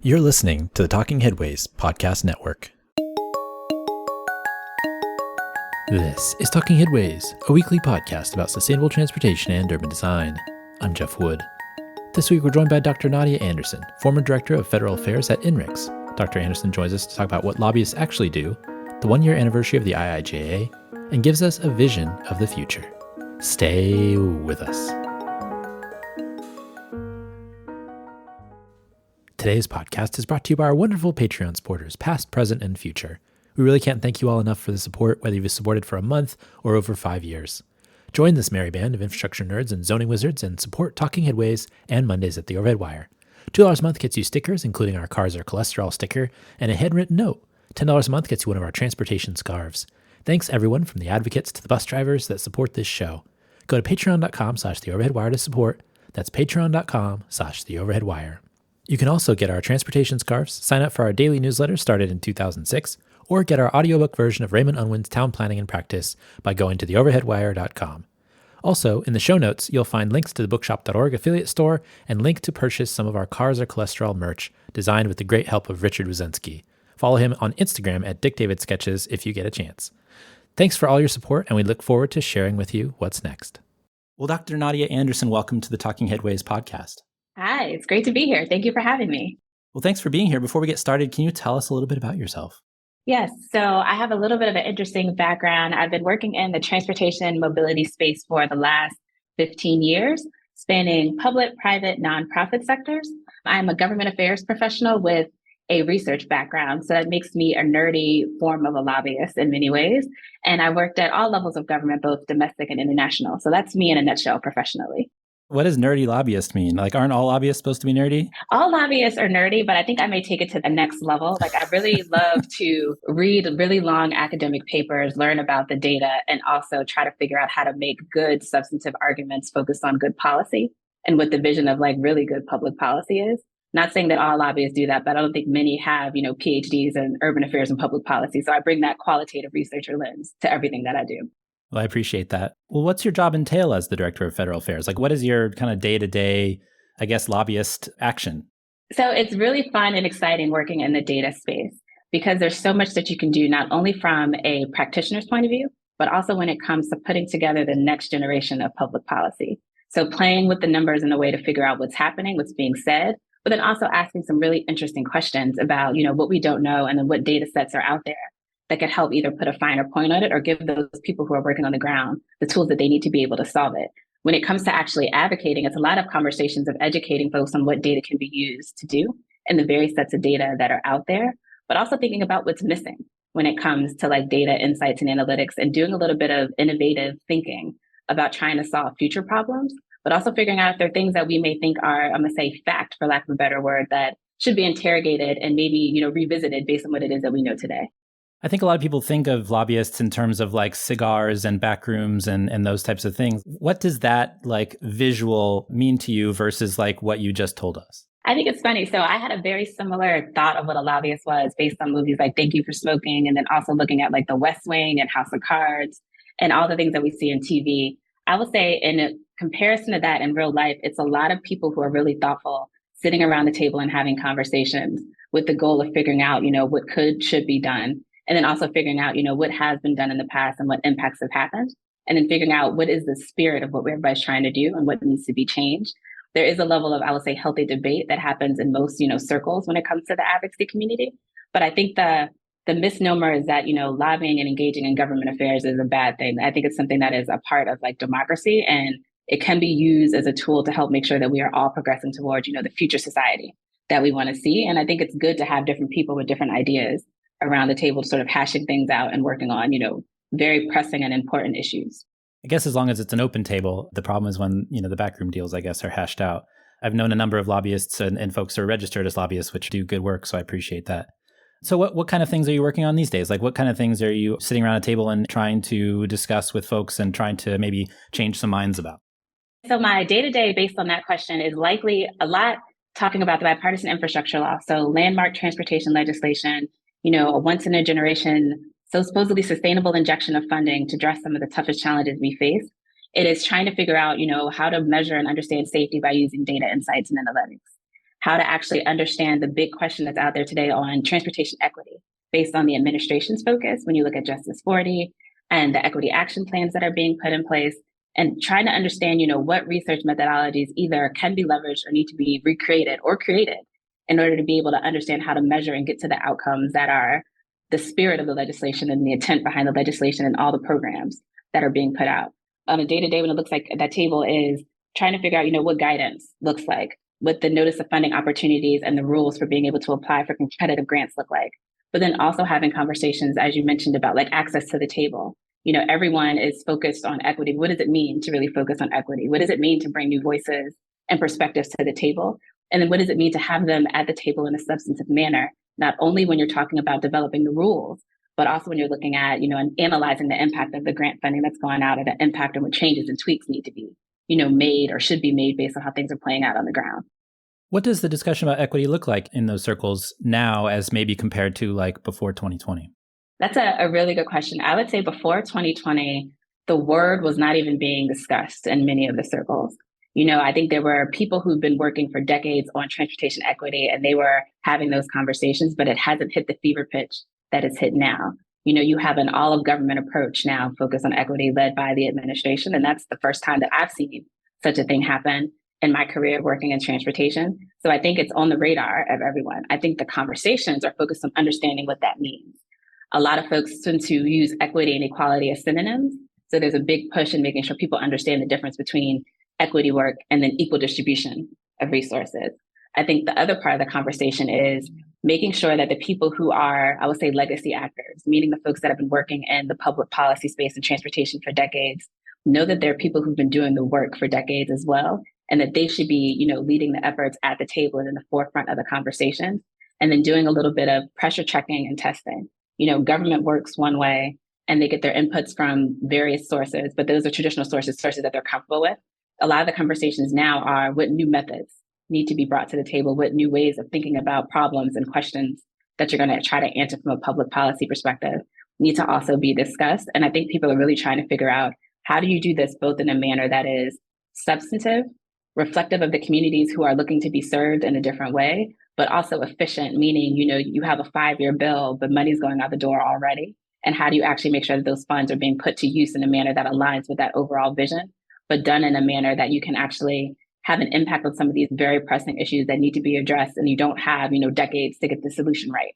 You're listening to the Talking Headways Podcast Network. This is Talking Headways, a weekly podcast about sustainable transportation and urban design. I'm Jeff Wood. This week we're joined by Dr. Nadia Anderson, former Director of Federal Affairs at INRIX. Dr. Anderson joins us to talk about what lobbyists actually do, the one-year anniversary of the IIJA, and gives us a vision of the future. Stay with us. Today's podcast is brought to you by our wonderful Patreon supporters, past, present, and future. We really can't thank you all enough for the support, whether you've supported for a month or over 5 years. Join this merry band of infrastructure nerds and zoning wizards and support Talking Headways and Mondays at the Overhead Wire. $2 a month gets you stickers, including our Cars Are Cholesterol sticker and a handwritten note. $10 a month gets you one of our transportation scarves. Thanks everyone from the advocates to the bus drivers that support this show. Go to patreon.com/theoverheadwire to support. That's patreon.com/theoverheadwire. You can also get our transportation scarves, sign up for our daily newsletter started in 2006, or get our audiobook version of Raymond Unwin's Town Planning and Practice by going to theoverheadwire.com. Also, in the show notes, you'll find links to the bookshop.org affiliate store and link to purchase some of our Cars Are Cholesterol merch designed with the great help of Richard Wazensky. Follow him on Instagram at DickDavidSketches if you get a chance. Thanks for all your support, and we look forward to sharing with you what's next. Well, Dr. Nadia Anderson, welcome to the Talking Headways podcast. Hi, it's great to be here. Thank you for having me. Well, thanks for being here. Before we get started, can you tell us a little bit about yourself? Yes, so I have a little bit of an interesting background. I've been working in the transportation mobility space for the last 15 years, spanning public, private, nonprofit sectors. I'm a government affairs professional with a research background, so that makes me a nerdy form of a lobbyist in many ways. And I worked at all levels of government, both domestic and international. So that's me in a nutshell professionally. What does nerdy lobbyist mean? Like, aren't all lobbyists supposed to be nerdy? All lobbyists are nerdy, but I think I may take it to the next level. Like, I really love to read really long academic papers, learn about the data, and also try to figure out how to make good substantive arguments focused on good policy and what the vision of like really good public policy is. Not saying that all lobbyists do that, but I don't think many have, PhDs in urban affairs and public policy. So I bring that qualitative researcher lens to everything that I do. Well, I appreciate that. Well, what's your job entail as the Director of Federal Affairs? Like, what is your kind of day-to-day, lobbyist action? So it's really fun and exciting working in the data space because there's so much that you can do, not only from a practitioner's point of view, but also when it comes to putting together the next generation of public policy. So playing with the numbers in a way to figure out what's happening, what's being said, but then also asking some really interesting questions about, what we don't know and then what data sets are out there that could help either put a finer point on it or give those people who are working on the ground the tools that they need to be able to solve it. When it comes to actually advocating, it's a lot of conversations of educating folks on what data can be used to do and the various sets of data that are out there, but also thinking about what's missing when it comes to like data insights and analytics and doing a little bit of innovative thinking about trying to solve future problems, but also figuring out if there are things that we may think are, I'm going to say fact, for lack of a better word, that should be interrogated and maybe, revisited based on what it is that we know today. I think a lot of people think of lobbyists in terms of like cigars and back rooms and those types of things. What does that visual mean to you versus what you just told us? I think it's funny. So I had a very similar thought of what a lobbyist was based on movies like Thank You for Smoking, and then also looking at The West Wing and House of Cards and all the things that we see on TV. I would say in comparison to that in real life, it's a lot of people who are really thoughtful, sitting around the table and having conversations with the goal of figuring out, what should be done. And then also figuring out, what has been done in the past and what impacts have happened. And then figuring out what is the spirit of what everybody's trying to do and what needs to be changed. There is a level of, I would say, healthy debate that happens in most, circles when it comes to the advocacy community. But I think the misnomer is that, lobbying and engaging in government affairs is a bad thing. I think it's something that is a part of democracy, and it can be used as a tool to help make sure that we are all progressing towards, the future society that we want to see. And I think it's good to have different people with different ideas around the table, sort of hashing things out and working on, very pressing and important issues. I guess as long as it's an open table, the problem is when, the backroom deals, I guess, are hashed out. I've known a number of lobbyists and folks who are registered as lobbyists, which do good work. So I appreciate that. So what kind of things are you working on these days? What kind of things are you sitting around a table and trying to discuss with folks and trying to maybe change some minds about? So my day-to-day based on that question is likely a lot talking about the bipartisan infrastructure law. So landmark transportation legislation, a once in a generation, so supposedly sustainable injection of funding to address some of the toughest challenges we face. It is trying to figure out, how to measure and understand safety by using data insights and analytics. how to actually understand the big question that's out there today on transportation equity based on the administration's focus when you look at Justice 40 and the equity action plans that are being put in place, and trying to understand, what research methodologies either can be leveraged or need to be recreated or created in order to be able to understand how to measure and get to the outcomes that are the spirit of the legislation and the intent behind the legislation and all the programs that are being put out. On a day-to-day, when it looks like that table is trying to figure out, what guidance looks like, what the notice of funding opportunities and the rules for being able to apply for competitive grants look like. But then also having conversations, as you mentioned, about like access to the table. Everyone is focused on equity. What does it mean to really focus on equity? What does it mean to bring new voices and perspectives to the table? And then what does it mean to have them at the table in a substantive manner, not only when you're talking about developing the rules, but also when you're looking at, and analyzing the impact of the grant funding that's going out and the impact and what changes and tweaks need to be, made or should be made based on how things are playing out on the ground. What does the discussion about equity look like in those circles now as maybe compared to like before 2020? That's a really good question. I would say before 2020, the word was not even being discussed in many of the circles. I think there were people who've been working for decades on transportation equity, and they were having those conversations, but it hasn't hit the fever pitch that it's hit now. You have an all of government approach now focused on equity led by the administration. And that's the first time that I've seen such a thing happen in my career working in transportation. So I think it's on the radar of everyone. I think the conversations are focused on understanding what that means. A lot of folks tend to use equity and equality as synonyms. So there's a big push in making sure people understand the difference between equity work and then equal distribution of resources. I think the other part of the conversation is making sure that the people who are, I would say, legacy actors, meaning the folks that have been working in the public policy space and transportation for decades, know that there are people who've been doing the work for decades as well, and that they should be, leading the efforts at the table and in the forefront of the conversation, and then doing a little bit of pressure checking and testing. Government works one way and they get their inputs from various sources, but those are traditional sources that they're comfortable with. A lot of the conversations now are what new methods need to be brought to the table, what new ways of thinking about problems and questions that you're going to try to answer from a public policy perspective need to also be discussed. And I think people are really trying to figure out, how do you do this both in a manner that is substantive, reflective of the communities who are looking to be served in a different way, but also efficient, meaning, you have a 5-year bill, but money's going out the door already. And how do you actually make sure that those funds are being put to use in a manner that aligns with that overall vision, but done in a manner that you can actually have an impact on some of these very pressing issues that need to be addressed, and you don't have, decades to get the solution right.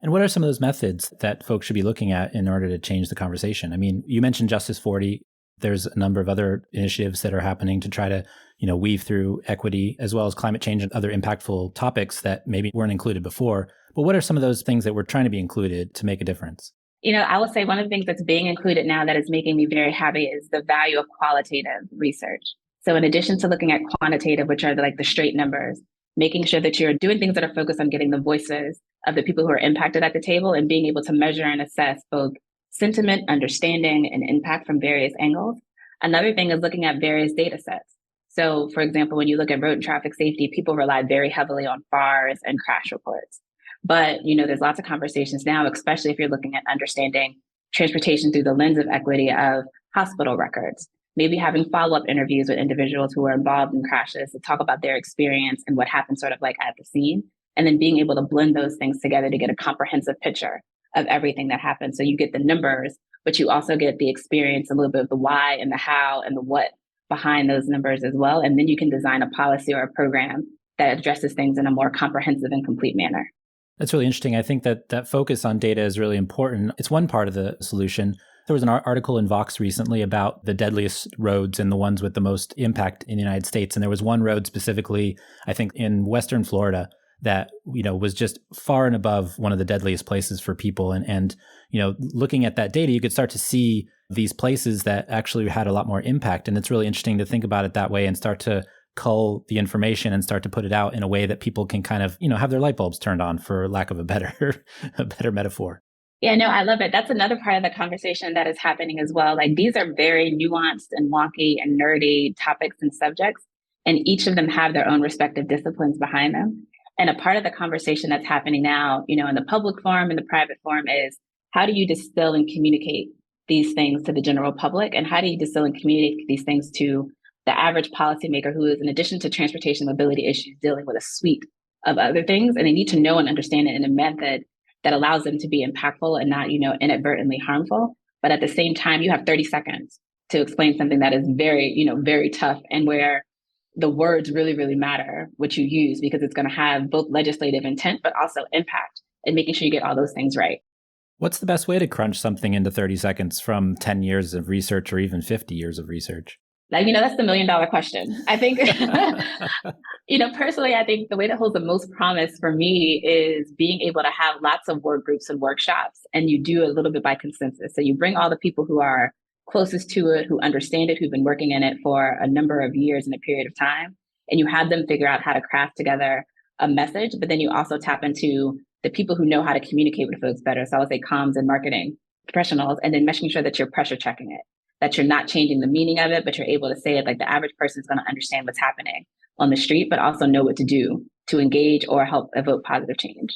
And what are some of those methods that folks should be looking at in order to change the conversation? I mean, you mentioned Justice 40. There's a number of other initiatives that are happening to try to, weave through equity as well as climate change and other impactful topics that maybe weren't included before. But what are some of those things that we're trying to be included to make a difference? I would say one of the things that's being included now that is making me very happy is the value of qualitative research. So in addition to looking at quantitative, which are the straight numbers, making sure that you're doing things that are focused on getting the voices of the people who are impacted at the table and being able to measure and assess both sentiment, understanding, and impact from various angles. Another thing is looking at various data sets. So for example, when you look at road and traffic safety, people rely very heavily on FARs and crash reports. But, there's lots of conversations now, especially if you're looking at understanding transportation through the lens of equity of hospital records, maybe having follow-up interviews with individuals who are involved in crashes to talk about their experience and what happened sort of like at the scene, and then being able to blend those things together to get a comprehensive picture of everything that happened. So you get the numbers, but you also get the experience, a little bit of the why and the how and the what behind those numbers as well. And then you can design a policy or a program that addresses things in a more comprehensive and complete manner. That's really interesting. I think that focus on data is really important. It's one part of the solution. There was an article in Vox recently about the deadliest roads and the ones with the most impact in the United States. And there was one road specifically, I think in Western Florida, that, was just far and above one of the deadliest places for people. And looking at that data, you could start to see these places that actually had a lot more impact. And it's really interesting to think about it that way and start to cull the information and start to put it out in a way that people can kind of, have their light bulbs turned on, for lack of a better metaphor. Yeah, no, I love it. That's another part of the conversation that is happening as well. These are very nuanced and wonky and nerdy topics and subjects, and each of them have their own respective disciplines behind them. And a part of the conversation that's happening now, in the public forum and the private forum is, how do you distill and communicate these things to the general public? And how do you distill and communicate these things to the average policymaker who is, in addition to transportation mobility issues, dealing with a suite of other things. And they need to know and understand it in a method that allows them to be impactful and not, inadvertently harmful. But at the same time, you have 30 seconds to explain something that is very, very tough, and where the words really, really matter, what you use, because it's going to have both legislative intent, but also impact, and making sure you get all those things right. What's the best way to crunch something into 30 seconds from 10 years of research or even 50 years of research? That's the $1,000,000 question. I think, personally, I think the way that holds the most promise for me is being able to have lots of work groups and workshops, and you do a little bit by consensus. So you bring all the people who are closest to it, who understand it, who've been working in it for a number of years in a period of time, and you have them figure out how to craft together a message. But then you also tap into the people who know how to communicate with folks better. So I would say comms and marketing professionals, and then making sure that you're pressure checking it, that you're not changing the meaning of it, but you're able to say it like the average person is going to understand what's happening on the street, but also know what to do to engage or help evoke positive change.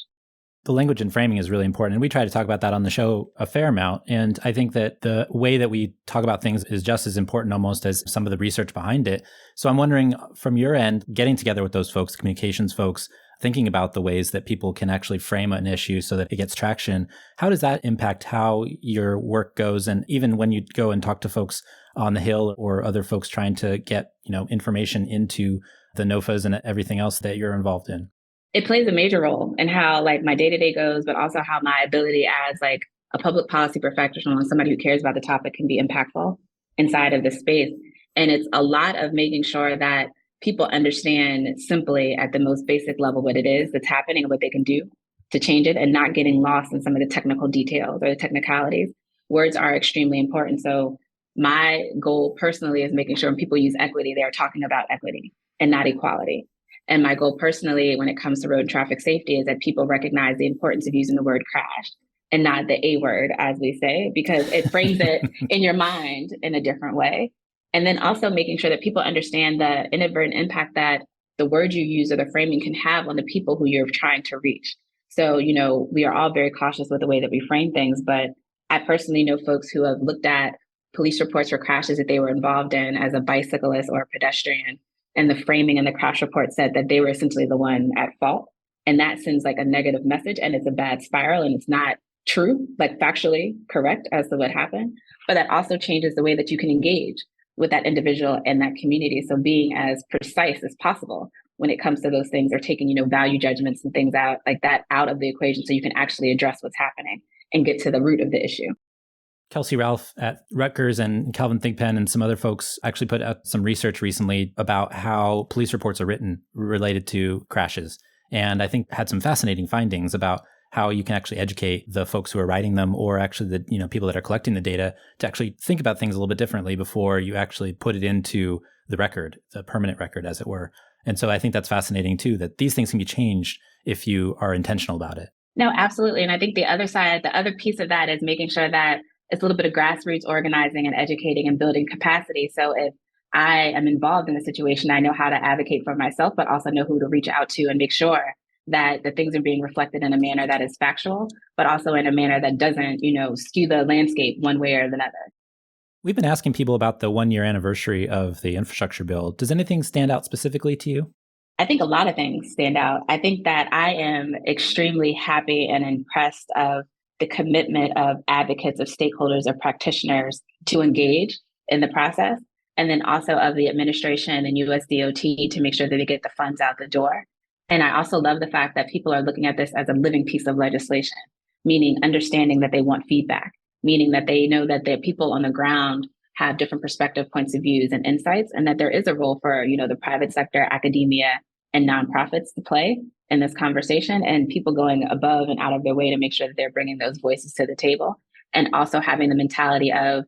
The language and framing is really important. And we try to talk about that on the show a fair amount. And I think that the way that we talk about things is just as important almost as some of the research behind it. So I'm wondering, from your end, getting together with those folks, communications folks, thinking about the ways that people can actually frame an issue so that it gets traction, how does that impact how your work goes? And even when you go and talk to folks on the Hill or other folks trying to get, information into the NOFAs and everything else that you're involved in? It plays a major role in how my day-to-day goes, but also how my ability as a public policy professional and somebody who cares about the topic can be impactful inside of this space. And it's a lot of making sure that people understand simply at the most basic level what it is that's happening and what they can do to change it, and not getting lost in some of the technical details or the technicalities. Words are extremely important. So my goal personally is making sure when people use equity, they're talking about equity and not equality. And my goal personally, when it comes to road and traffic safety, is that people recognize the importance of using the word crash and not the A word, as we say, because it frames it in your mind in a different way. And then also making sure that people understand the inadvertent impact that the word you use or the framing can have on the people who you're trying to reach. So, we are all very cautious with the way that we frame things, but I personally know folks who have looked at police reports for crashes that they were involved in as a bicyclist or a pedestrian, and the framing in the crash report said that they were essentially the one at fault. And that sends a negative message, and it's a bad spiral, and it's not true, factually correct as to what happened. But that also changes the way that you can engage with that individual and that community. So being as precise as possible when it comes to those things, or taking, value judgments and things out out of the equation, so you can actually address what's happening and get to the root of the issue. Kelsey Ralph at Rutgers and Calvin Thigpen and some other folks actually put out some research recently about how police reports are written related to crashes. And I think had some fascinating findings about how you can actually educate the folks who are writing them, or actually the people that are collecting the data, to actually think about things a little bit differently before you actually put it into the record, the permanent record, as it were. And so I think that's fascinating too, that these things can be changed if you are intentional about it. No, absolutely. And I think the other piece of that is making sure that it's a little bit of grassroots organizing and educating and building capacity. So if I am involved in a situation, I know how to advocate for myself, but also know who to reach out to and make sure that the things are being reflected in a manner that is factual, but also in a manner that doesn't, skew the landscape one way or another. We've been asking people about the 1-year anniversary of the infrastructure bill. Does anything stand out specifically to you? I think a lot of things stand out. I think that I am extremely happy and impressed of the commitment of advocates, of stakeholders, of practitioners to engage in the process, and then also of the administration and USDOT to make sure that they get the funds out the door. And I also love the fact that people are looking at this as a living piece of legislation, meaning understanding that they want feedback, meaning that they know that the people on the ground have different perspective, points of views and insights, and that there is a role for, the private sector, academia, and nonprofits to play in this conversation, and people going above and out of their way to make sure that they're bringing those voices to the table, and also having the mentality of,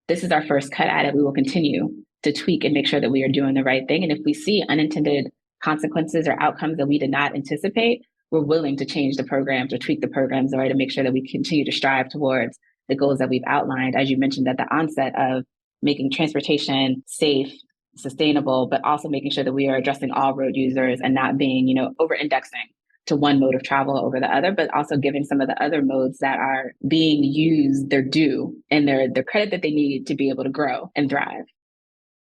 this is our first cut at it. We will continue to tweak and make sure that we are doing the right thing. And if we see unintended consequences or outcomes that we did not anticipate, we're willing to change the programs or tweak the programs, or to make sure that we continue to strive towards the goals that we've outlined, as you mentioned at the onset, of making transportation safe, sustainable, but also making sure that we are addressing all road users and not being, over-indexing to one mode of travel over the other, but also giving some of the other modes that are being used their due and their credit that they need to be able to grow and thrive.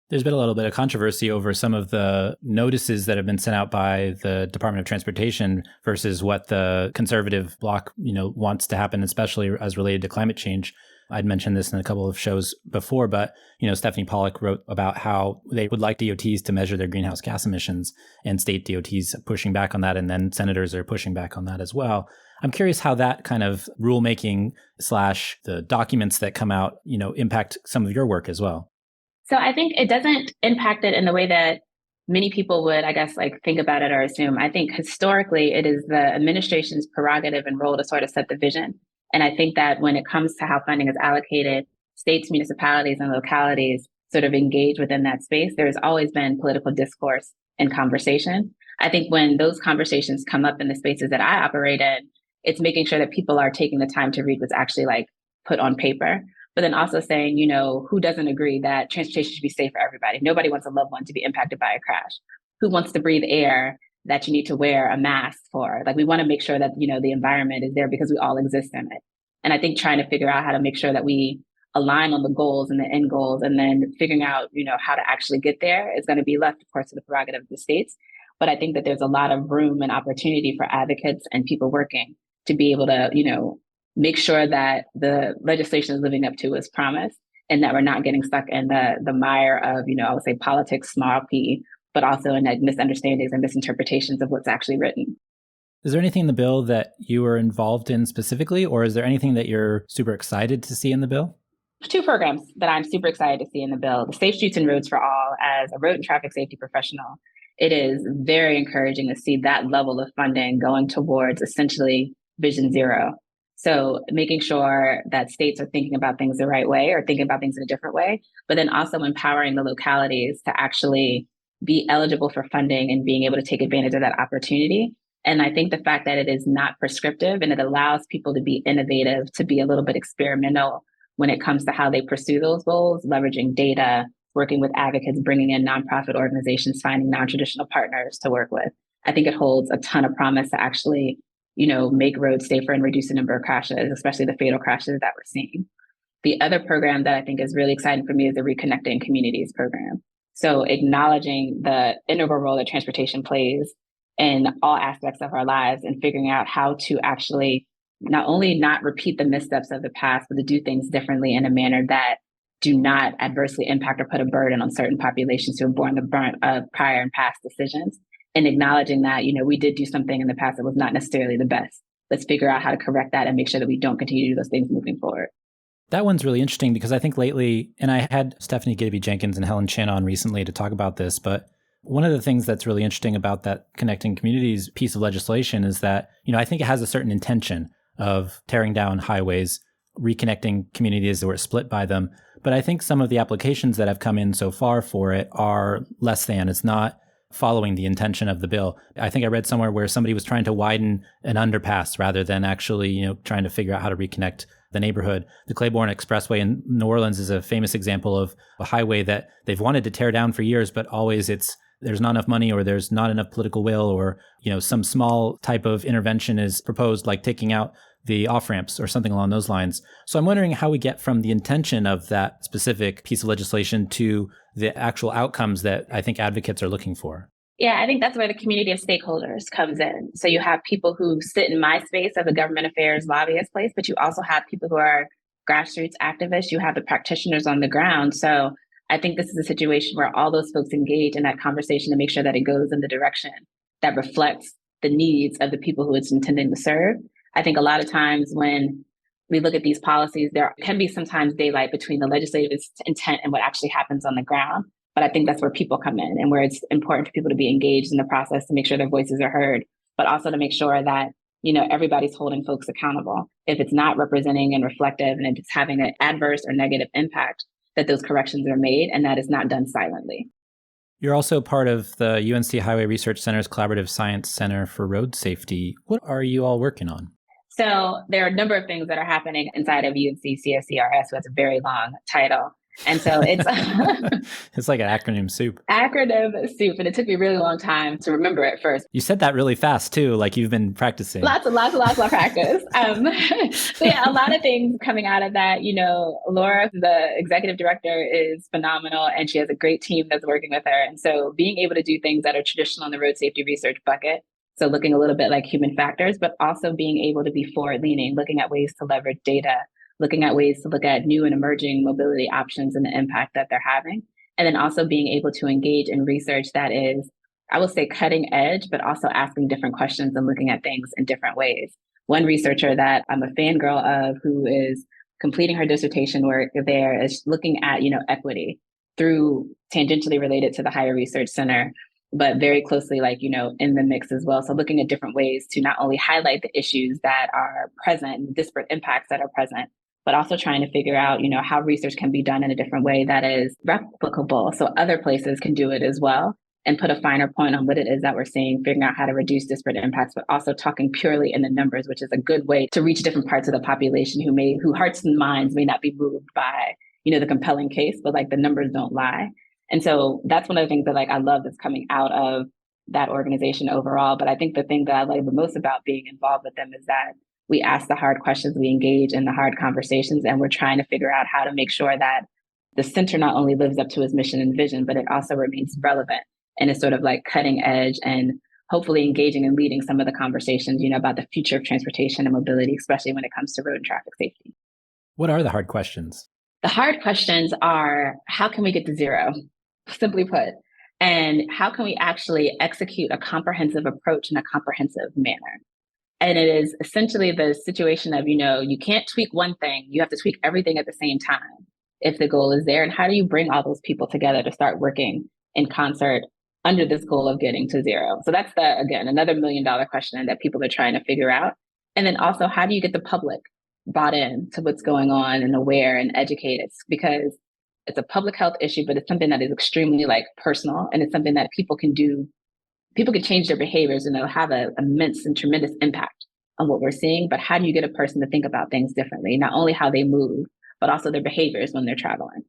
There's been a little bit of controversy over some of the notices that have been sent out by the Department of Transportation versus what the conservative bloc, wants to happen, especially as related to climate change. I'd mentioned this in a couple of shows before, but, Stephanie Pollack wrote about how they would like DOTs to measure their greenhouse gas emissions, and state DOTs pushing back on that. And then senators are pushing back on that as well. I'm curious how that kind of rulemaking / the documents that come out, impact some of your work as well. So I think it doesn't impact it in the way that many people would, I guess, think about it or assume. I think historically it is the administration's prerogative and role to sort of set the vision. And I think that when it comes to how funding is allocated, states, municipalities, and localities sort of engage within that space. There's always been political discourse and conversation. I think when those conversations come up in the spaces that I operate in, it's making sure that people are taking the time to read what's actually put on paper. But then also saying, who doesn't agree that transportation should be safe for everybody? Nobody wants a loved one to be impacted by a crash. Who wants to breathe air that you need to wear a mask for? We want to make sure that, the environment is there because we all exist in it. And I think trying to figure out how to make sure that we align on the goals and the end goals, and then figuring out, how to actually get there is going to be left, of course, to the prerogative of the states. But I think that there's a lot of room and opportunity for advocates and people working to be able to, make sure that the legislation is living up to its promise, and that we're not getting stuck in the mire of, I would say politics, small p, but also in misunderstandings and misinterpretations of what's actually written. Is there anything in the bill that you were involved in specifically, or is there anything that you're super excited to see in the bill? Two programs that I'm super excited to see in the bill: the Safe Streets and Roads for All. As a road and traffic safety professional, it is very encouraging to see that level of funding going towards essentially Vision Zero. So making sure that states are thinking about things the right way, or thinking about things in a different way, but then also empowering the localities to actually be eligible for funding and being able to take advantage of that opportunity. And I think the fact that it is not prescriptive and it allows people to be innovative, to be a little bit experimental when it comes to how they pursue those goals, leveraging data, working with advocates, bringing in nonprofit organizations, finding non-traditional partners to work with. I think it holds a ton of promise to actually make roads safer and reduce the number of crashes, especially the fatal crashes that we're seeing. The other program that I think is really exciting for me is the Reconnecting Communities program. So acknowledging the integral role that transportation plays in all aspects of our lives, and figuring out how to actually not only not repeat the missteps of the past, but to do things differently in a manner that do not adversely impact or put a burden on certain populations who have borne the brunt of prior and past decisions. And acknowledging that, we did do something in the past that was not necessarily the best. Let's figure out how to correct that and make sure that we don't continue to do those things moving forward. That one's really interesting because I think lately, and I had Stephanie Gidby Jenkins and Helen Chan on recently to talk about this, but one of the things that's really interesting about that Connecting Communities piece of legislation is that, I think it has a certain intention of tearing down highways, reconnecting communities that were split by them. But I think some of the applications that have come in so far for it are less than. It's not following the intention of the bill. I think I read somewhere where somebody was trying to widen an underpass rather than actually, trying to figure out how to reconnect the neighborhood. The Claiborne Expressway in New Orleans is a famous example of a highway that they've wanted to tear down for years, but always there's not enough money, or there's not enough political will, or, some small type of intervention is proposed, like taking out the off-ramps or something along those lines. So I'm wondering how we get from the intention of that specific piece of legislation to the actual outcomes that I think advocates are looking for. Yeah, I think that's where the community of stakeholders comes in. So you have people who sit in my space of a government affairs lobbyist place, but you also have people who are grassroots activists. You have the practitioners on the ground. So I think this is a situation where all those folks engage in that conversation to make sure that it goes in the direction that reflects the needs of the people who it's intending to serve. I think a lot of times when we look at these policies, there can be sometimes daylight between the legislative intent and what actually happens on the ground. But I think that's where people come in, and where it's important for people to be engaged in the process to make sure their voices are heard, but also to make sure that, everybody's holding folks accountable. If it's not representing and reflective, and if it's having an adverse or negative impact, that those corrections are made, and that is not done silently. You're also part of the UNC Highway Research Center's Collaborative Science Center for Road Safety. What are you all working on? So there are a number of things that are happening inside of UNC CSCRS, who has a very long title. And so it's It's like an acronym soup. acronym soup. And it took me a really long time to remember it first. You said that really fast too, like you've been practicing. Lots of practice. So yeah, a lot of things coming out of that. Laura, the executive director, is phenomenal, and she has a great team that's working with her. And so being able to do things that are traditional in the road safety research bucket, so looking a little bit like human factors, but also being able to be forward leaning, looking at ways to leverage data, looking at ways to look at new and emerging mobility options and the impact that they're having. And then also being able to engage in research that is, I will say, cutting edge, but also asking different questions and looking at things in different ways. One researcher that I'm a fangirl of, who is completing her dissertation work there, is looking at, equity through tangentially related to the Higher Research Center, but very closely, in the mix as well. So looking at different ways to not only highlight the issues that are present and disparate impacts that are present, but also trying to figure out, how research can be done in a different way that is replicable, so other places can do it as well, and put a finer point on what it is that we're seeing, figuring out how to reduce disparate impacts, but also talking purely in the numbers, which is a good way to reach different parts of the population who hearts and minds may not be moved by, the compelling case, but the numbers don't lie. And so that's one of the things that I love that's coming out of that organization overall. But I think the thing that I like the most about being involved with them is that we ask the hard questions, we engage in the hard conversations, and we're trying to figure out how to make sure that the center not only lives up to its mission and vision, but it also remains relevant and is sort of cutting edge and hopefully engaging and leading some of the conversations, about the future of transportation and mobility, especially when it comes to road and traffic safety. What are the hard questions? The hard questions are, how can we get to zero, simply put? And how can we actually execute a comprehensive approach in a comprehensive manner? And it is essentially the situation of, you can't tweak one thing, you have to tweak everything at the same time if the goal is there. And how do you bring all those people together to start working in concert under this goal of getting to zero? So that's again, another $1 million question that people are trying to figure out. And then also, how do you get the public bought in to what's going on and aware and educated? Because it's a public health issue, but it's something that is extremely personal, and it's something that people can do. People can change their behaviors and it'll have an immense and tremendous impact on what we're seeing. But how do you get a person to think about things differently? Not only how they move, but also their behaviors when they're traveling.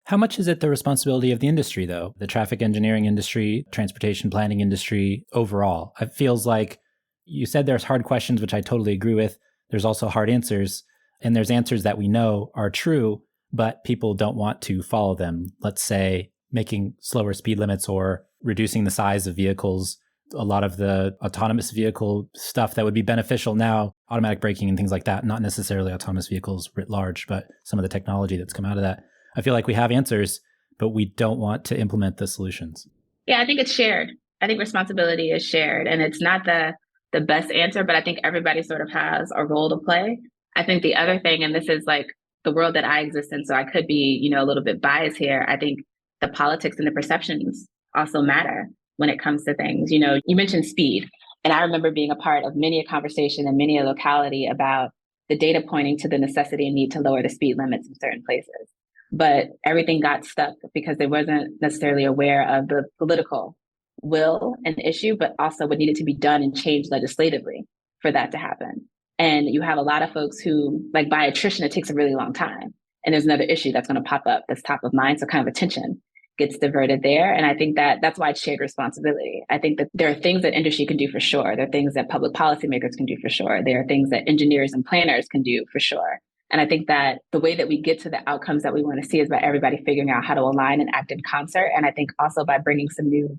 How much is it the responsibility of the industry, though? The traffic engineering industry, transportation planning industry overall? It feels like you said there's hard questions, which I totally agree with. There's also hard answers, and there's answers that we know are true, but people don't want to follow them. Let's say making slower speed limits or reducing the size of vehicles. A lot of the autonomous vehicle stuff that would be beneficial now, automatic braking and things like that, not necessarily autonomous vehicles writ large, but some of the technology that's come out of that. I feel like we have answers, but we don't want to implement the solutions. Yeah, I think it's shared. I think responsibility is shared, and it's not the best answer, but I think everybody sort of has a role to play. I think the other thing, and this is the world that I exist in, so I could be, a little bit biased here. I think the politics and the perceptions also matter when it comes to things. You mentioned speed, and I remember being a part of many a conversation in many a locality about the data pointing to the necessity and need to lower the speed limits in certain places. But everything got stuck because they wasn't necessarily aware of the political will and issue, but also what needed to be done and changed legislatively for that to happen. And you have a lot of folks who, by attrition, it takes a really long time. And there's another issue that's going to pop up that's top of mind. So kind of attention gets diverted there. And I think that's why it's shared responsibility. I think that there are things that industry can do for sure. There are things that public policymakers can do for sure. There are things that engineers and planners can do for sure. And I think that the way that we get to the outcomes that we want to see is by everybody figuring out how to align and act in concert. And I think also by bringing some new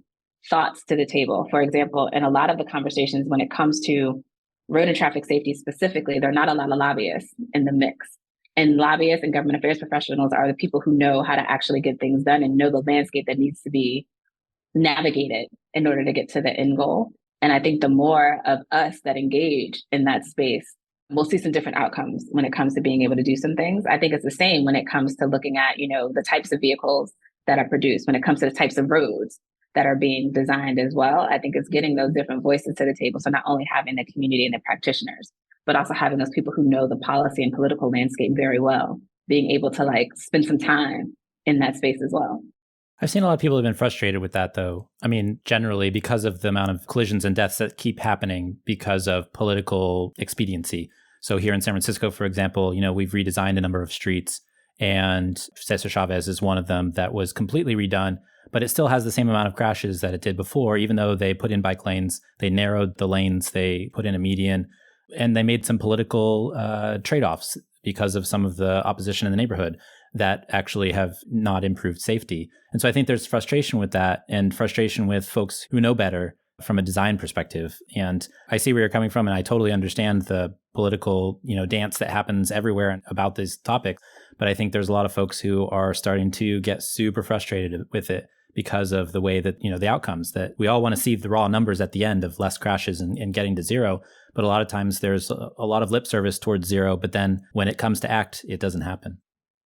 thoughts to the table. For example, in a lot of the conversations when it comes to road and traffic safety specifically, there are not a lot of lobbyists in the mix. And lobbyists and government affairs professionals are the people who know how to actually get things done and know the landscape that needs to be navigated in order to get to the end goal. And I think the more of us that engage in that space, we'll see some different outcomes when it comes to being able to do some things. I think it's the same when it comes to looking at, the types of vehicles that are produced, when it comes to the types of roads that are being designed as well. I think it's getting those different voices to the table. So not only having the community and the practitioners, but also having those people who know the policy and political landscape very well, being able to spend some time in that space as well. I've seen a lot of people have been frustrated with that, though. I mean, generally because of the amount of collisions and deaths that keep happening because of political expediency. So here in San Francisco, for example, we've redesigned a number of streets And Cesar Chavez is one of them that was completely redone, but it still has the same amount of crashes that it did before, even though they put in bike lanes, they narrowed the lanes, they put in a median, and they made some political trade-offs because of some of the opposition in the neighborhood that actually have not improved safety. And so I think there's frustration with that and frustration with folks who know better from a design perspective. And I see where you're coming from, and I totally understand the political, dance that happens everywhere about these topics. But I think there's a lot of folks who are starting to get super frustrated with it because of the way that, the outcomes, that we all want to see the raw numbers at the end of less crashes and getting to zero. But a lot of times there's a lot of lip service towards zero, but then when it comes to act, it doesn't happen.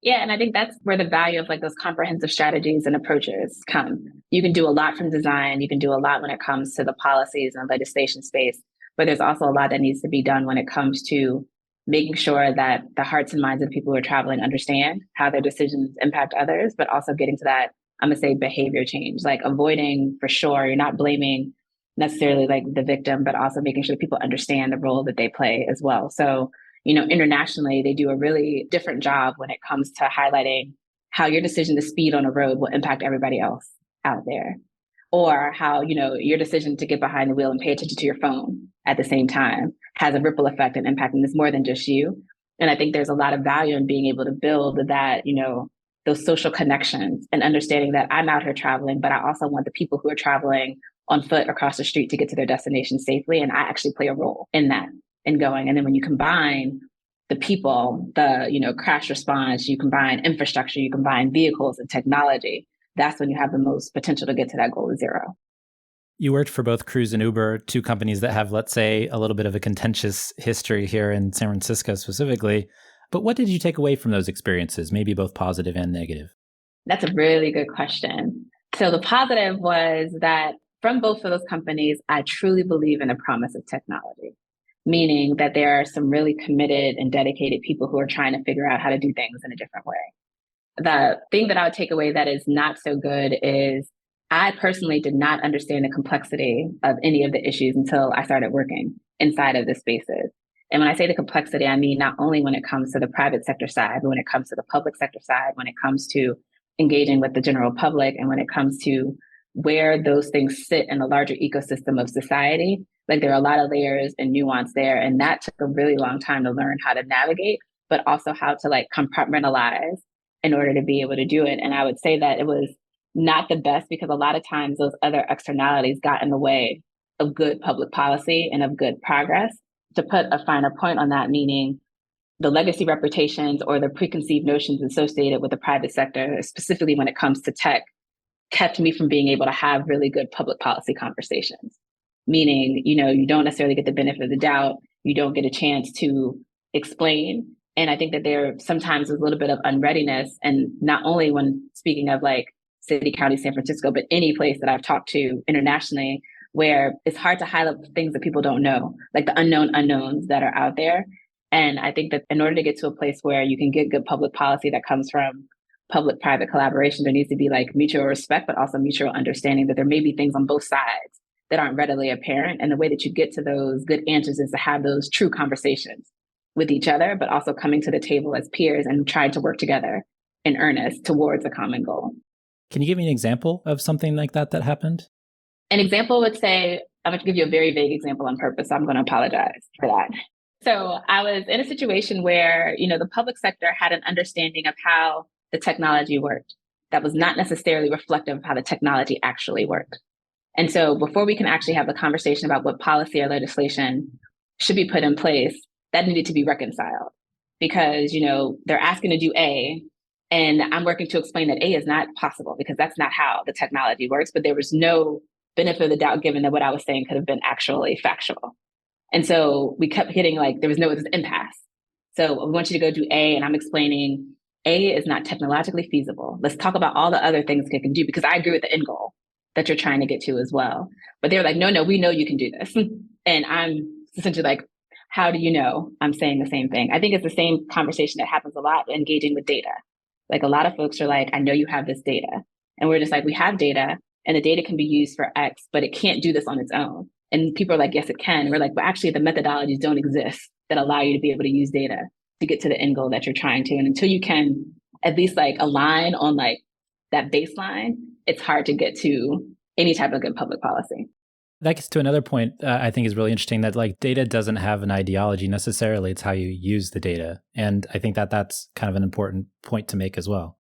Yeah, and I think that's where the value of like those comprehensive strategies and approaches come. You can do a lot from design. You can do a lot when it comes to the policies and legislation space, but there's also a lot that needs to be done when it comes to making sure that the hearts and minds of the people who are traveling understand how their decisions impact others, but also getting to that, I'm gonna say, behavior change, like avoiding, for sure, you're not blaming necessarily like the victim, but also making sure that people understand the role that they play as well. So internationally, they do a really different job when it comes to highlighting how your decision to speed on a road will impact everybody else out there. Or how, your decision to get behind the wheel and pay attention to your phone at the same time has a ripple effect and impacting this more than just you. And I think there's a lot of value in being able to build that, those social connections and understanding that I'm out here traveling, but I also want the people who are traveling on foot across the street to get to their destination safely. And I actually play a role in that. And going. And then when you combine the people, the crash response, you combine infrastructure, you combine vehicles and technology, that's when you have the most potential to get to that goal of zero. You worked for both Cruise and Uber, two companies that have, let's say, a little bit of a contentious history here in San Francisco specifically. But what did you take away from those experiences, maybe both positive and negative? That's a really good question. So the positive was that from both of those companies, I truly believe in the promise of technology. Meaning that there are some really committed and dedicated people who are trying to figure out how to do things in a different way. The thing that I would take away that is not so good is I personally did not understand the complexity of any of the issues until I started working inside of the spaces. And when I say the complexity, I mean not only when it comes to the private sector side, but when it comes to the public sector side, when it comes to engaging with the general public, and when it comes to where those things sit in the larger ecosystem of society. Like there are a lot of layers and nuance there. And that took a really long time to learn how to navigate, but also how to like compartmentalize in order to be able to do it. And I would say that it was not the best because a lot of times those other externalities got in the way of good public policy and of good progress. To put a finer point on that, meaning the legacy reputations or the preconceived notions associated with the private sector, specifically when it comes to tech, kept me from being able to have really good public policy conversations. Meaning, you don't necessarily get the benefit of the doubt. You don't get a chance to explain. And I think that there sometimes is a little bit of unreadiness. And not only when speaking of like city, county, San Francisco, but any place that I've talked to internationally, where it's hard to highlight things that people don't know, like the unknown unknowns that are out there. And I think that in order to get to a place where you can get good public policy that comes from public-private collaboration, there needs to be like mutual respect, but also mutual understanding that there may be things on both sides that aren't readily apparent. And the way that you get to those good answers is to have those true conversations with each other, but also coming to the table as peers and trying to work together in earnest towards a common goal. Can you give me an example of something like that happened? An example would say, I'm going to give you a very vague example on purpose, so I'm going to apologize for that. So I was in a situation where, the public sector had an understanding of how the technology worked that was not necessarily reflective of how the technology actually worked. And so before we can actually have a conversation about what policy or legislation should be put in place, that needed to be reconciled because, they're asking to do A, and I'm working to explain that A is not possible because that's not how the technology works, but there was no benefit of the doubt given that what I was saying could have been actually factual. And so we kept hitting there was no impasse. So we want you to go do A, and I'm explaining A is not technologically feasible. Let's talk about all the other things it can do because I agree with the end goal that you're trying to get to as well. But they were like, no, we know you can do this. And I'm essentially like, how do you know I'm saying the same thing? I think it's the same conversation that happens a lot engaging with data. Like a lot of folks are like, I know you have this data. And we're just like, we have data and the data can be used for X, but it can't do this on its own. And people are like, yes, it can. And we're like, well, actually the methodologies don't exist that allow you to be able to use data to get to the end goal that you're trying to. And until you can at least like align on like that baseline, it's hard to get to any type of good public policy. That gets to another point I think is really interesting, that like data doesn't have an ideology necessarily. It's how you use the data. And I think that that's kind of an important point to make as well.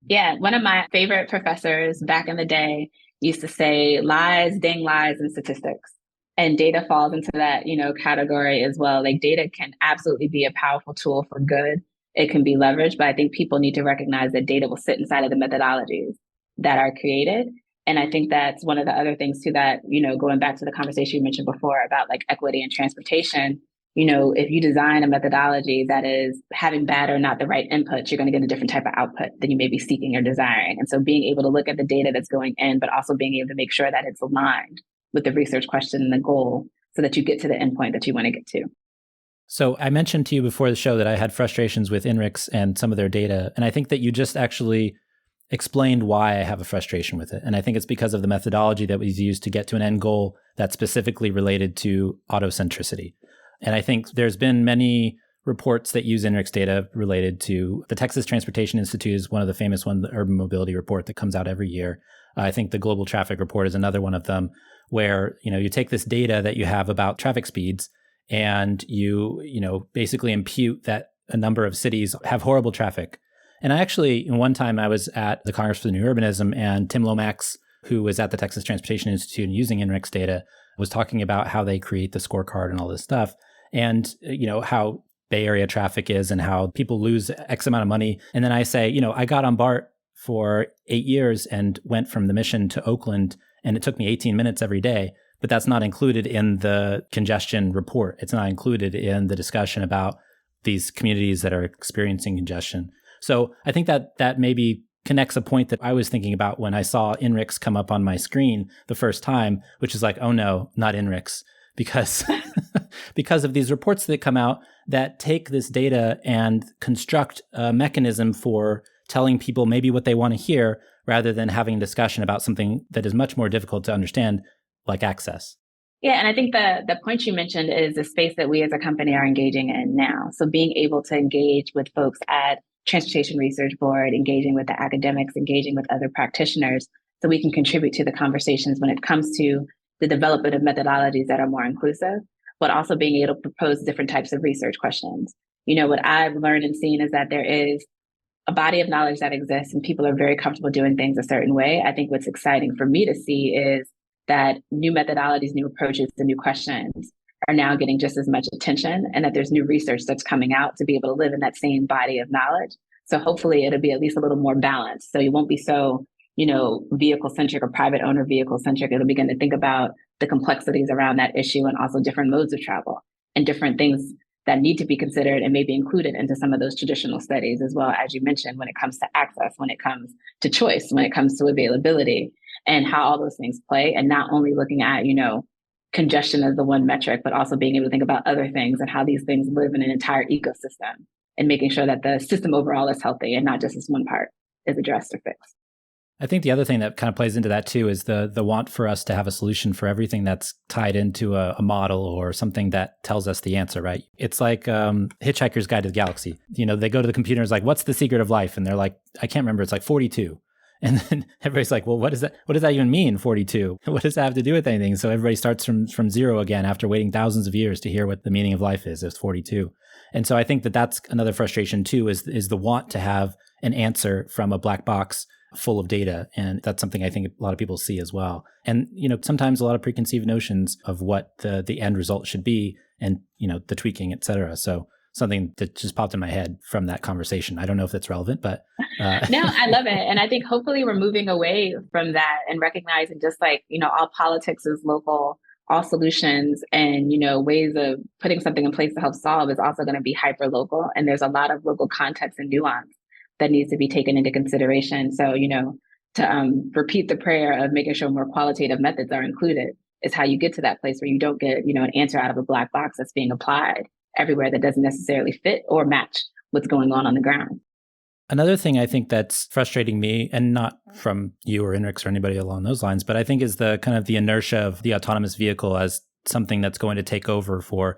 Yeah, one of my favorite professors back in the day used to say lies, dang lies, and statistics. And data falls into that, category as well. Like data can absolutely be a powerful tool for good. It can be leveraged, but I think people need to recognize that data will sit inside of the methodologies that are created. And I think that's one of the other things too that, going back to the conversation you mentioned before about like equity and transportation, if you design a methodology that is having bad or not the right inputs, you're going to get a different type of output than you may be seeking or desiring. And so being able to look at the data that's going in, but also being able to make sure that it's aligned with the research question and the goal so that you get to the endpoint that you want to get to. So I mentioned to you before the show that I had frustrations with INRIX and some of their data. And I think that you just actually explained why I have a frustration with it. And I think it's because of the methodology that was used to get to an end goal that's specifically related to autocentricity. And I think there's been many reports that use INRIX data related to the Texas Transportation Institute is one of the famous ones, the urban mobility report that comes out every year. I think the global traffic report is another one of them, where, you take this data that you have about traffic speeds and you basically impute that a number of cities have horrible traffic. And I actually, one time I was at the Congress for the New Urbanism, and Tim Lomax, who was at the Texas Transportation Institute and using INRIX data, was talking about how they create the scorecard and all this stuff. And, how Bay Area traffic is and how people lose X amount of money. And then I say, I got on BART for 8 years and went from the Mission to Oakland, and it took me 18 minutes every day. But that's not included in the congestion report. It's not included in the discussion about these communities that are experiencing congestion. So I think that maybe connects a point that I was thinking about when I saw INRIX come up on my screen the first time, which is like, oh no, not INRIX, because because of these reports that come out that take this data and construct a mechanism for telling people maybe what they want to hear, rather than having a discussion about something that is much more difficult to understand, like access. Yeah, and I think the point you mentioned is the space that we as a company are engaging in now. So being able to engage with folks at Transportation Research Board, engaging with the academics, engaging with other practitioners, so we can contribute to the conversations when it comes to the development of methodologies that are more inclusive, but also being able to propose different types of research questions. What I've learned and seen is that there is a body of knowledge that exists and people are very comfortable doing things a certain way. I think what's exciting for me to see is that new methodologies, new approaches, and new questions are now getting just as much attention, and that there's new research that's coming out to be able to live in that same body of knowledge. So hopefully it'll be at least a little more balanced. So you won't be so, vehicle centric or private owner vehicle centric. It'll begin to think about the complexities around that issue and also different modes of travel and different things that need to be considered and maybe included into some of those traditional studies as well, as you mentioned, when it comes to access, when it comes to choice, when it comes to availability, and how all those things play, and not only looking at, congestion as the one metric, but also being able to think about other things and how these things live in an entire ecosystem, and making sure that the system overall is healthy and not just this one part is addressed or fixed. I think the other thing that kind of plays into that too is the want for us to have a solution for everything that's tied into a model or something that tells us the answer, right? It's like Hitchhiker's Guide to the Galaxy. They go to the computer and it's like, what's the secret of life? And they're like, I can't remember. It's like 42. And then everybody's like, well, what does that even mean, 42? What does that have to do with anything? So everybody starts from zero again after waiting thousands of years to hear what the meaning of life is. It's 42. And so I think that that's another frustration too, is the want to have an answer from a black box full of data. And that's something I think a lot of people see as well. And, sometimes a lot of preconceived notions of what the end result should be and, the tweaking, et cetera. So something that just popped in my head from that conversation. I don't know if that's relevant, but... No, I love it. And I think hopefully we're moving away from that and recognizing just like, all politics is local, all solutions and, ways of putting something in place to help solve is also going to be hyper local. And there's a lot of local context and nuance that needs to be taken into consideration. So, to repeat the prayer of making sure more qualitative methods are included is how you get to that place where you don't get, an answer out of a black box that's being applied everywhere that doesn't necessarily fit or match what's going on the ground. Another thing I think that's frustrating me, and not from you or INRIX or anybody along those lines, but I think is the kind of the inertia of the autonomous vehicle as something that's going to take over for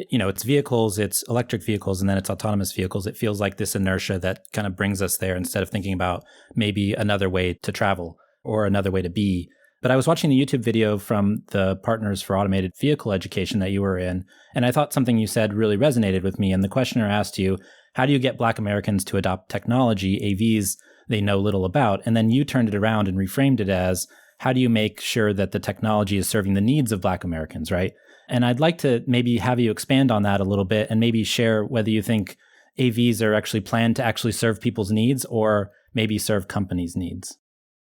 it's vehicles, it's electric vehicles, and then it's autonomous vehicles. It feels like this inertia that kind of brings us there instead of thinking about maybe another way to travel or another way to be. But I was watching the YouTube video from the Partners for Automated Vehicle Education that you were in, and I thought something you said really resonated with me. And the questioner asked you, how do you get Black Americans to adopt technology, AVs they know little about? And then you turned it around and reframed it as, how do you make sure that the technology is serving the needs of Black Americans, right? And I'd like to maybe have you expand on that a little bit and maybe share whether you think AVs are actually planned to actually serve people's needs or maybe serve companies' needs.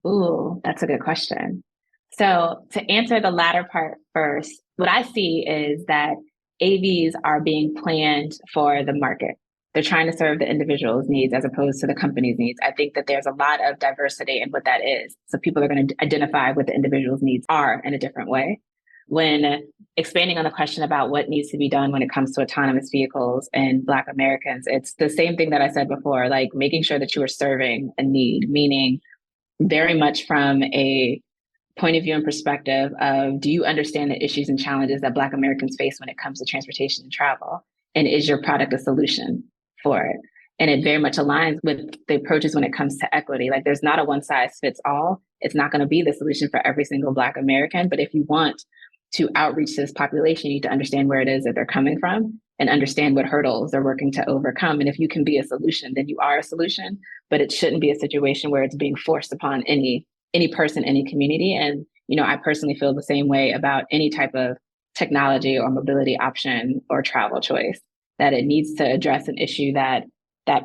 Ooh, that's a good question. So to answer the latter part first, what I see is that AVs are being planned for the market. They're trying to serve the individual's needs as opposed to the company's needs. I think that there's a lot of diversity in what that is. So people are going to identify what the individual's needs are in a different way. When expanding on the question about what needs to be done when it comes to autonomous vehicles and Black Americans, it's the same thing that I said before, like making sure that you are serving a need, meaning very much from a point of view and perspective of, do you understand the issues and challenges that Black Americans face when it comes to transportation and travel? And is your product a solution for it? And it very much aligns with the approaches when it comes to equity. Like there's not a one size fits all. It's not going to be the solution for every single Black American. But if you want to outreach to this population, you need to understand where it is that they're coming from and understand what hurdles they're working to overcome. And if you can be a solution, then you are a solution. But it shouldn't be a situation where it's being forced upon any person, any community. And, I personally feel the same way about any type of technology or mobility option or travel choice, that it needs to address an issue that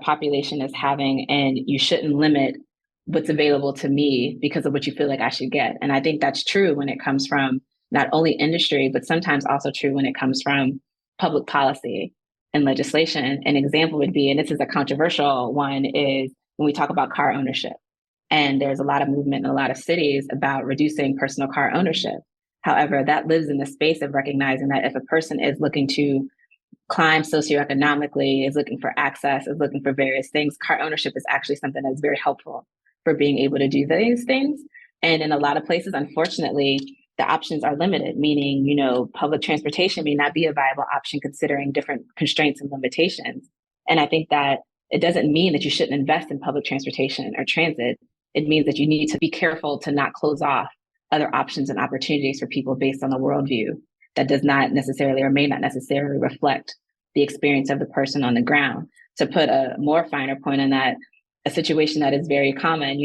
population is having, and you shouldn't limit what's available to me because of what you feel like I should get. And I think that's true when it comes from not only industry, but sometimes also true when it comes from public policy and legislation. An example would be, and this is a controversial one, is when we talk about car ownership. And there's a lot of movement in a lot of cities about reducing personal car ownership. However, that lives in the space of recognizing that if a person is looking to climb socioeconomically, is looking for access, is looking for various things, car ownership is actually something that's very helpful for being able to do these things. And in a lot of places, unfortunately, the options are limited, meaning, public transportation may not be a viable option considering different constraints and limitations. And I think that it doesn't mean that you shouldn't invest in public transportation or transit. It means that you need to be careful to not close off other options and opportunities for people based on the worldview that does not necessarily or may not necessarily reflect the experience of the person on the ground. To put a more finer point on that, a situation that is very common,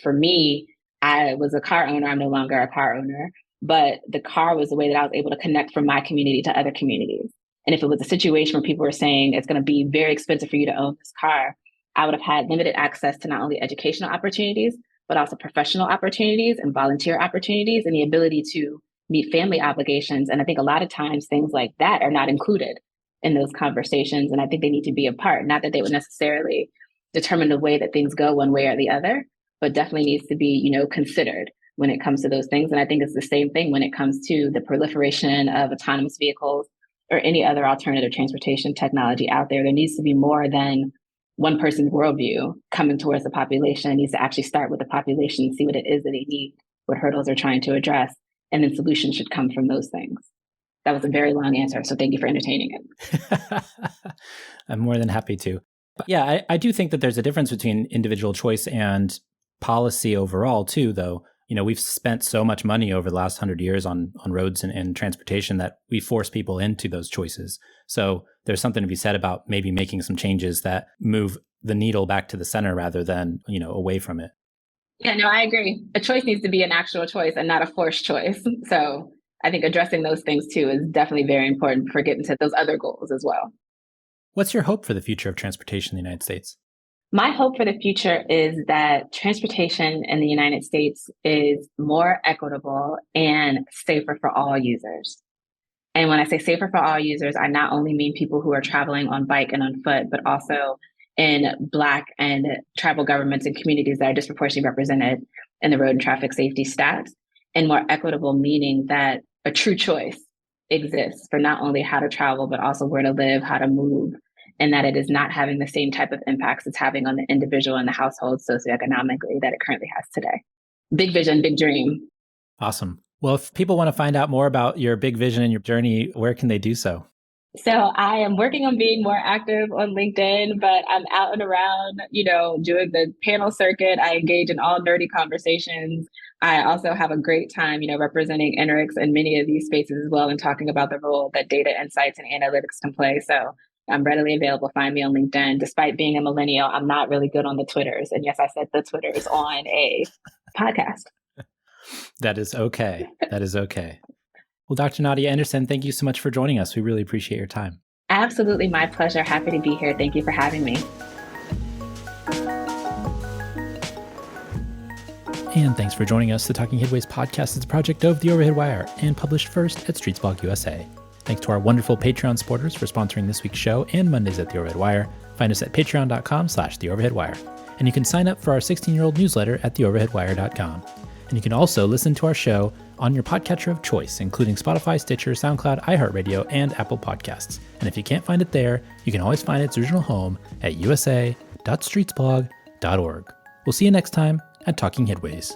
for me, I was a car owner. I'm no longer a car owner, but the car was the way that I was able to connect from my community to other communities. And if it was a situation where people were saying it's going to be very expensive for you to own this car, I would have had limited access to not only educational opportunities, but also professional opportunities and volunteer opportunities and the ability to meet family obligations. And I think a lot of times things like that are not included in those conversations. And I think they need to be a part, not that they would necessarily determine the way that things go one way or the other, but definitely needs to be, considered when it comes to those things. And I think it's the same thing when it comes to the proliferation of autonomous vehicles or any other alternative transportation technology out there. There needs to be more than one person's worldview coming towards the population. It needs to actually start with the population and see what it is that they need, what hurdles they're trying to address, and then solutions should come from those things. That was a very long answer, so thank you for entertaining it. I'm more than happy to. But yeah, I do think that there's a difference between individual choice and policy overall too, though. We've spent so much money over the last 100 years on roads and transportation that we force people into those choices. So there's something to be said about maybe making some changes that move the needle back to the center rather than, away from it. Yeah, no, I agree. A choice needs to be an actual choice and not a forced choice. So I think addressing those things too is definitely very important for getting to those other goals as well. What's your hope for the future of transportation in the United States? My hope for the future is that transportation in the United States is more equitable and safer for all users. And when I say safer for all users, I not only mean people who are traveling on bike and on foot, but also in Black and tribal governments and communities that are disproportionately represented in the road and traffic safety stats. And more equitable meaning that a true choice exists for not only how to travel, but also where to live, how to move, and that it is not having the same type of impacts it's having on the individual and the household socioeconomically that it currently has today. Big vision, big dream. Awesome. Well, if people want to find out more about your big vision and your journey, where can they do so? So I am working on being more active on LinkedIn, but I'm out and around, doing the panel circuit. I engage in all nerdy conversations. I also have a great time, representing INRIX in many of these spaces as well and talking about the role that data insights and analytics can play. So I'm readily available. Find me on LinkedIn. Despite being a millennial, I'm not really good on the Twitters. And yes, I said the Twitters on a podcast. That is okay. That is okay. Well, Dr. Nadia Anderson, thank you so much for joining us. We really appreciate your time. Absolutely, my pleasure. Happy to be here. Thank you for having me. And thanks for joining us. The Talking Headways podcast is a project of The Overhead Wire and published first at Streetsblog USA. Thanks to our wonderful Patreon supporters for sponsoring this week's show and Mondays at The Overhead Wire. Find us at patreon.com/theoverheadwire. And you can sign up for our 16-year-old newsletter at theoverheadwire.com. And you can also listen to our show on your podcatcher of choice, including Spotify, Stitcher, SoundCloud, iHeartRadio, and Apple Podcasts. And if you can't find it there, you can always find its original home at usa.streetsblog.org. We'll see you next time at Talking Headways.